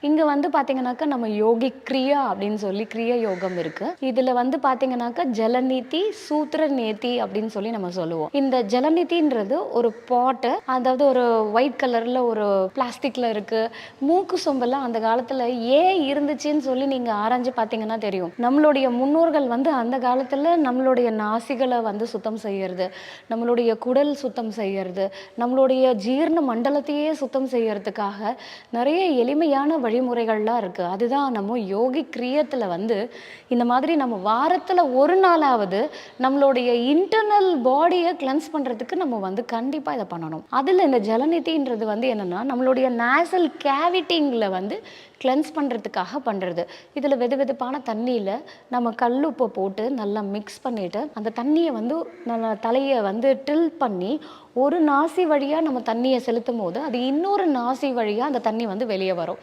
இங்க வந்து பார்த்தீங்கன்னாக்கா, நம்ம யோகி கிரியா அப்படின்னு சொல்லி கிரியா யோகம் இருக்கு. இதுல வந்து பார்த்தீங்கன்னாக்கா, ஜலநிதி, சூத்ர நேதி அப்படின்னு சொல்லி நம்ம சொல்லுவோம். இந்த ஜலநிதின்றது ஒரு பாட்டு, அதாவது ஒரு ஒயிட் கலர்ல ஒரு பிளாஸ்டிக்ல இருக்கு. மூக்கு சொம்பெல்லாம் அந்த காலத்துல ஏன் இருந்துச்சுன்னு சொல்லி நீங்க ஆராய்ஞ்சு பார்த்தீங்கன்னா தெரியும். நம்மளுடைய முன்னோர்கள் வந்து அந்த காலத்துல நம்மளுடைய நாசிகள வந்து சுத்தம் செய்யறது, நம்மளுடைய குடல் சுத்தம் செய்யறது, நம்மளுடைய ஜீரண மண்டலத்தையே சுத்தம் செய்யறதுக்காக நிறைய எளிமையான வழிமுறைகள்லாம் இருக்குது. அதுதான் நம்ம யோகி கிரியத்தில் வந்து இந்த மாதிரி நம்ம வாரத்தில் ஒரு நாளாவது நம்மளுடைய இன்டர்னல் பாடியை கிளென்ஸ் பண்ணுறதுக்கு நம்ம வந்து கண்டிப்பாக இதை பண்ணணும். அதில் இந்த ஜலநிதின்றது வந்து என்னென்னா நம்மளுடைய நேசல் கேவிட்டிங்கில் வந்து கிளென்ஸ் பண்ணுறதுக்காக பண்ணுறது. இதில் வெது வெதுப்பான தண்ணியில் நம்ம கல்லுப்பை போட்டு நல்லா மிக்ஸ் பண்ணிவிட்டு அந்த தண்ணியை வந்து நம்ம தலையை வந்து ட்ரில் பண்ணி ஒரு நாசி வழியாக நம்ம தண்ணியை செலுத்தும் போது அது இன்னொரு நாசி வழியாக அந்த தண்ணி வந்து வெளியே வரும்.